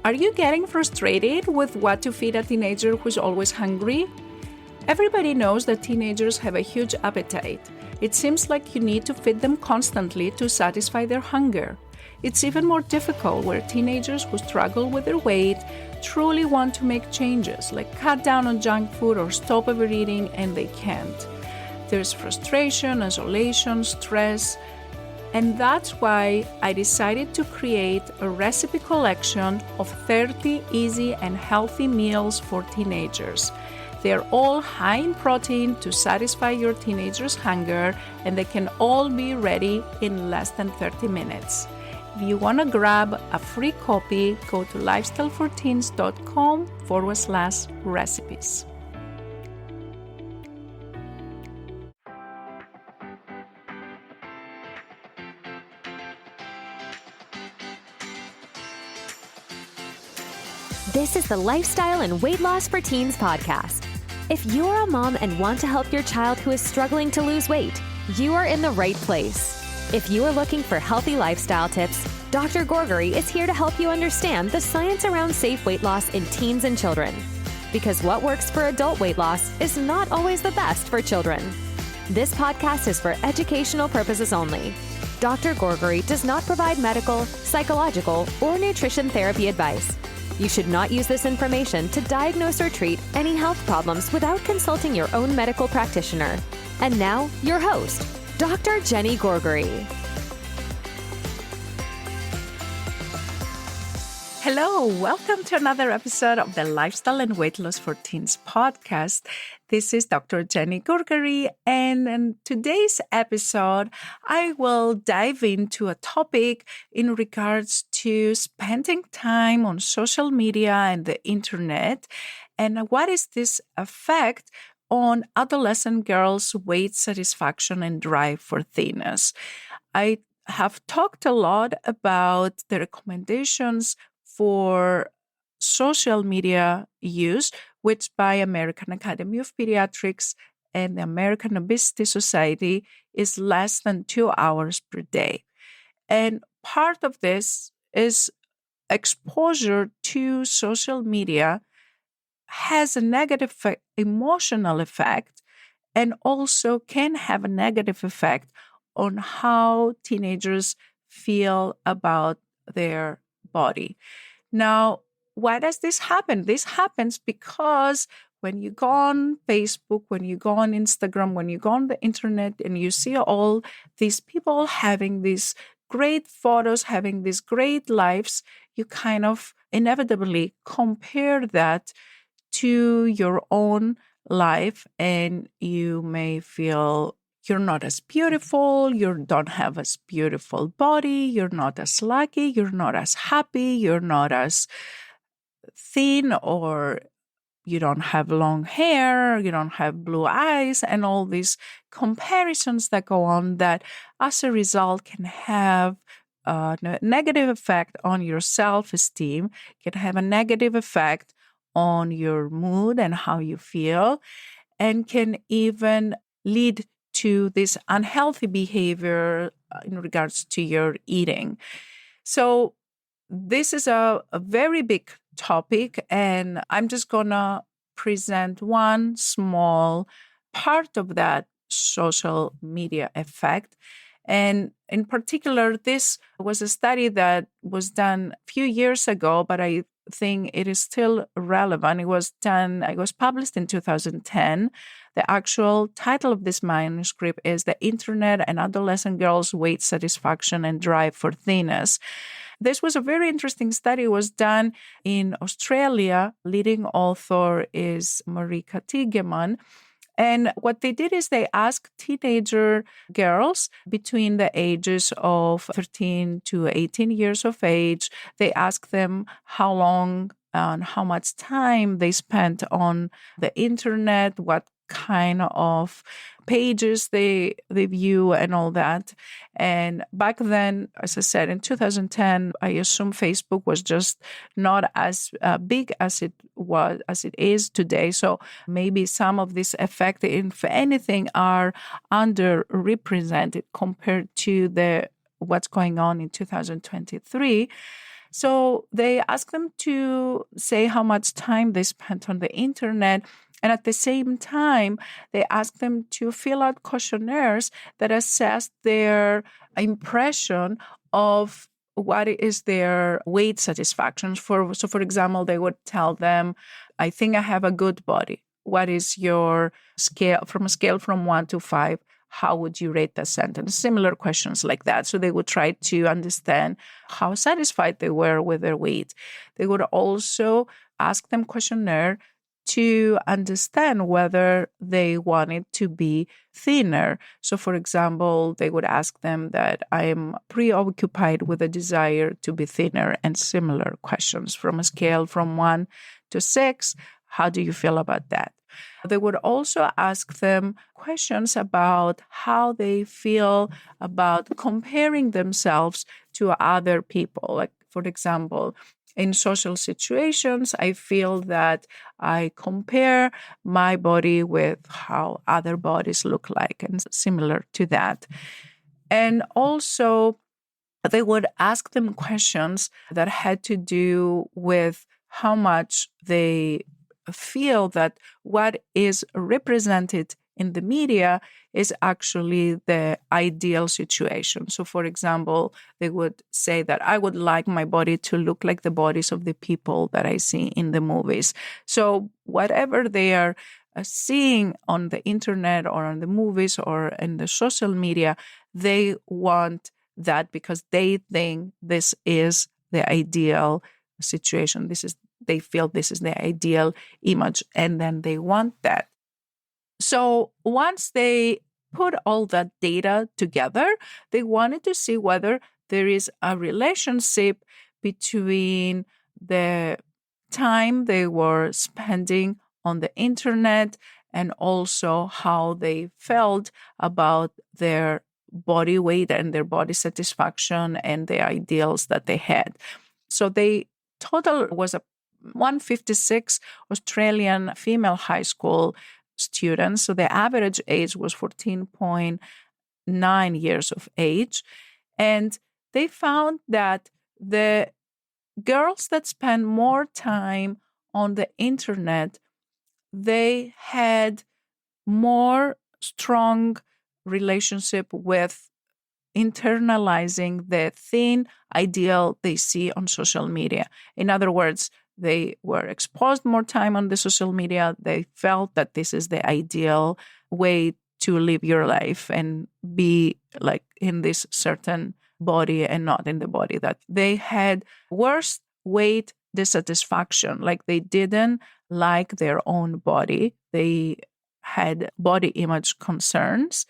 Are you getting frustrated with what to feed a teenager who's always hungry? Everybody knows that teenagers have a huge appetite. It seems like you need to feed them constantly to satisfy their hunger. It's even more difficult where teenagers who struggle with their weight truly want to make changes, like cut down on junk food or stop overeating, and they can't. There's frustration, isolation, stress, and that's why I decided to create a recipe collection of 30 easy and healthy meals for teenagers. They're all high in protein to satisfy your teenager's hunger, and they can all be ready in less than 30 minutes. If you want to grab a free copy, go to lifestyleforteens.com/recipes. This is the Lifestyle and Weight Loss for Teens podcast. If you're a mom and want to help your child who is struggling to lose weight, you are in the right place. If you are looking for healthy lifestyle tips, Dr. Gourgari is here to help you understand the science around safe weight loss in teens and children. Because what works for adult weight loss is not always the best for children. This podcast is for educational purposes only. Dr. Gourgari does not provide medical, psychological, or nutrition therapy advice. You should not use this information to diagnose or treat any health problems without consulting your own medical practitioner. And now, your host, Dr. Jenny Gourgari. Hello, welcome to another episode of the Lifestyle and Weight Loss for Teens podcast. This is Dr. Jenny Gourgari, and in today's episode, I will dive into a topic in regards to spending time on social media and the internet, and what is this effect on adolescent girls' weight satisfaction and drive for thinness. I have talked a lot about the recommendations for social media use, which by American Academy of Pediatrics and the American Obesity Society is less than 2 hours per day. And part of this is exposure to social media has a negative emotional effect and also can have a negative effect on how teenagers feel about their body. Now, why does this happen? This happens because when you go on Facebook, when you go on Instagram, when you go on the internet and you see all these people having these great photos, having these great lives, you kind of inevitably compare that to your own life, and you may feel you're not as beautiful, you don't have as beautiful body, you're not as lucky, you're not as happy, you're not as thin, or you don't have long hair, you don't have blue eyes, and all these comparisons that go on that as a result can have a negative effect on your self-esteem, can have a negative effect on your mood and how you feel, and can even lead to this unhealthy behavior in regards to your eating. So this is a very big topic, and I'm just going to present one small part of that social media effect. And in particular, this was a study that was done a few years ago, but I think it is still relevant. It was published in 2010. The actual title of this manuscript is The Internet and Adolescent Girls' Weight Satisfaction and Drive for Thinness. This was a very interesting study. It was done in Australia. Leading author is Marika Tigeman. And what they did is they asked teenager girls between the ages of 13 to 18 years of age. They asked them how long and how much time they spent on the internet, what kind of pages they view and all that. And back then, as I said, in 2010, I assume Facebook was just not as big as it is today. So maybe some of this effect, if anything, are underrepresented compared to what's going on in 2023. So they ask them to say how much time they spent on the internet. And at the same time, they ask them to fill out questionnaires that assess their impression of what is their weight satisfaction. So for example, they would tell them, I think I have a good body. What is your scale, from a scale from 1 to 5? How would you rate that sentence? Similar questions like that. So they would try to understand how satisfied they were with their weight. They would also ask them questionnaire to understand whether they wanted to be thinner. So, for example, they would ask them that I am preoccupied with a desire to be thinner, and similar questions from a scale from 1 to 6. How do you feel about that? They would also ask them questions about how they feel about comparing themselves to other people. Like, for example, in social situations, I feel that I compare my body with how other bodies look like, and similar to that. And also, they would ask them questions that had to do with how much they feel that what is represented in the media is actually the ideal situation. So, for example, they would say that I would like my body to look like the bodies of the people that I see in the movies. So, whatever they are seeing on the internet or on the movies or in the social media, they want that because they think this is the ideal situation. They feel this is the ideal image, and then they want that. So once they put all that data together, they wanted to see whether there is a relationship between the time they were spending on the internet and also how they felt about their body weight and their body satisfaction and the ideals that they had. So they total was a 156 Australian female high school students. So the average age was 14.9 years of age. And they found that the girls that spend more time on the internet, they had more strong relationship with internalizing the thin ideal they see on social media. In other words, they were exposed more time on the social media. They felt that this is the ideal way to live your life and be like in this certain body and not in the body. That they had worse weight dissatisfaction, like they didn't like their own body. They had body image concerns.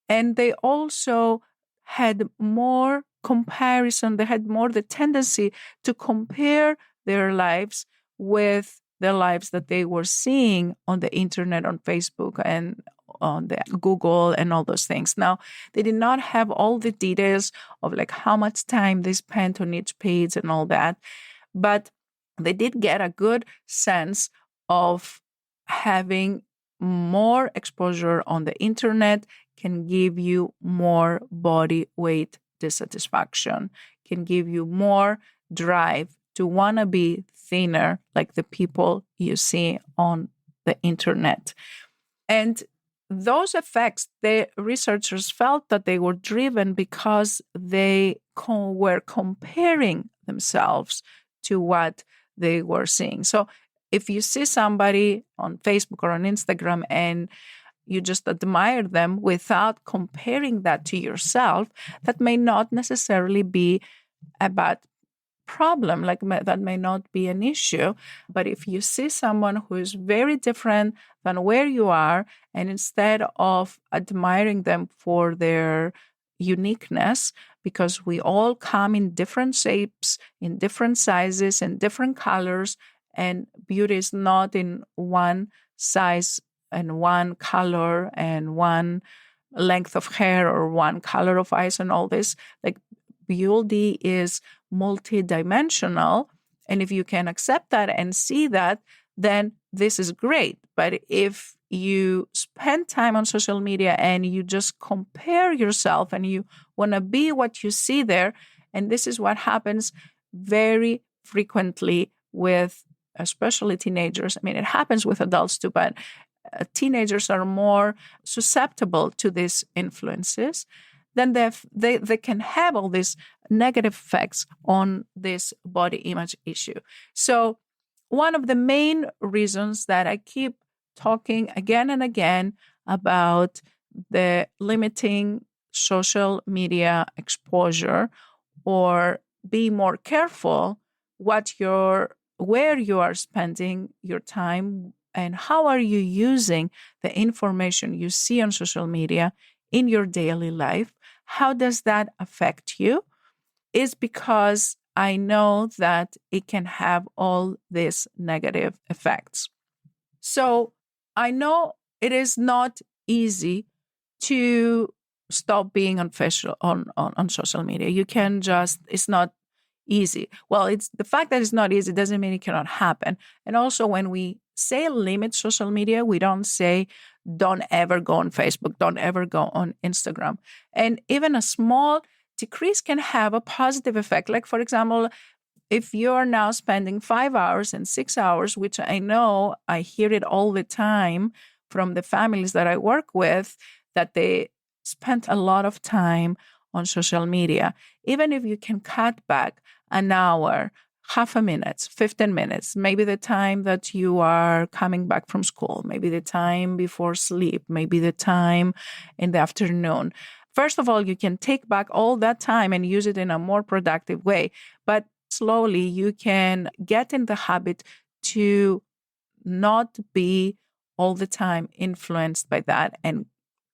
And they also had more comparison. They had more the tendency to compare their lives with the lives that they were seeing on the internet, on Facebook and on the Google and all those things. Now, they did not have all the details of like how much time they spent on each page and all that, but they did get a good sense of having more exposure on the internet can give you more body weight dissatisfaction, can give you more drive to want to be thinner like the people you see on the internet. And those effects, the researchers felt that they were driven because they were comparing themselves to what they were seeing. So if you see somebody on Facebook or on Instagram and you just admire them without comparing that to yourself, that may not necessarily be a bad problem, like that may not be an issue. But if you see someone who is very different than where you are, and instead of admiring them for their uniqueness, because we all come in different shapes, in different sizes, in different colors, and beauty is not in one size and one color and one length of hair or one color of eyes and all this. Like beauty is multidimensional. And if you can accept that and see that, then this is great. But if you spend time on social media and you just compare yourself and you want to be what you see there, and this is what happens very frequently with especially teenagers. I mean, it happens with adults too, but teenagers are more susceptible to these influences. Then they can have all these negative effects on this body image issue. So one of the main reasons that I keep talking again and again about the limiting social media exposure, or be more careful where you are spending your time and how are you using the information you see on social media in your daily life. How does that affect you? Is because I know that it can have all these negative effects. So I know it is not easy to stop being on social media. You can just, it's not easy. Well, it's the fact that it's not easy doesn't mean it cannot happen. And also when we say limit social media, we don't say don't ever go on Facebook, don't ever go on Instagram. And even a small decrease can have a positive effect. Like, for example, if you're now spending 5 hours and 6 hours, which I know I hear it all the time from the families that I work with, that they spend a lot of time on social media. Even if you can cut back an hour, half a minute, 15 minutes, maybe the time that you are coming back from school, maybe the time before sleep, maybe the time in the afternoon. First of all, you can take back all that time and use it in a more productive way. But slowly you can get in the habit to not be all the time influenced by that and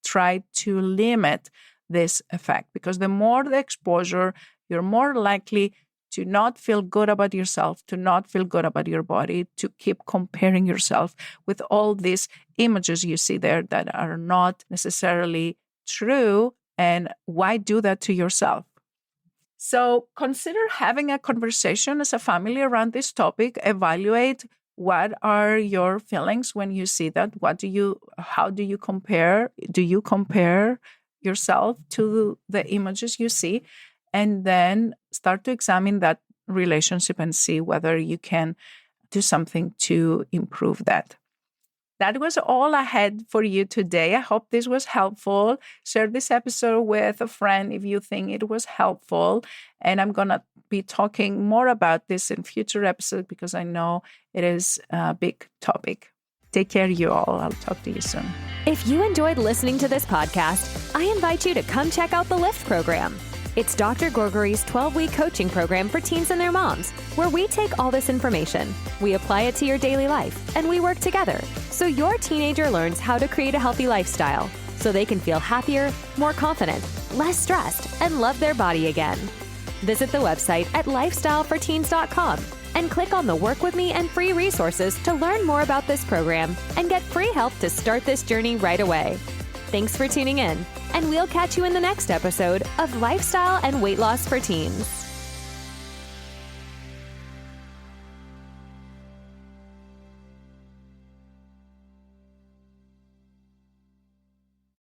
try to limit this effect. Because the more the exposure, you're more likely to not feel good about yourself, to not feel good about your body, to keep comparing yourself with all these images you see there that are not necessarily true. And why do that to yourself? So consider having a conversation as a family around this topic. Evaluate what are your feelings when you see that. How do you compare? Do you compare yourself to the images you see? And then start to examine that relationship and see whether you can do something to improve that. That was all I had for you today. I hope this was helpful. Share this episode with a friend if you think it was helpful. And I'm going to be talking more about this in future episodes because I know it is a big topic. Take care, you all. I'll talk to you soon. If you enjoyed listening to this podcast, I invite you to come check out the LIFT program. It's Dr. Gourgari's 12-week coaching program for teens and their moms, where we take all this information, we apply it to your daily life, and we work together so your teenager learns how to create a healthy lifestyle so they can feel happier, more confident, less stressed, and love their body again. Visit the website at lifestyleforteens.com and click on the Work With Me and free resources to learn more about this program and get free help to start this journey right away. Thanks for tuning in, and we'll catch you in the next episode of Lifestyle and Weight Loss for Teens.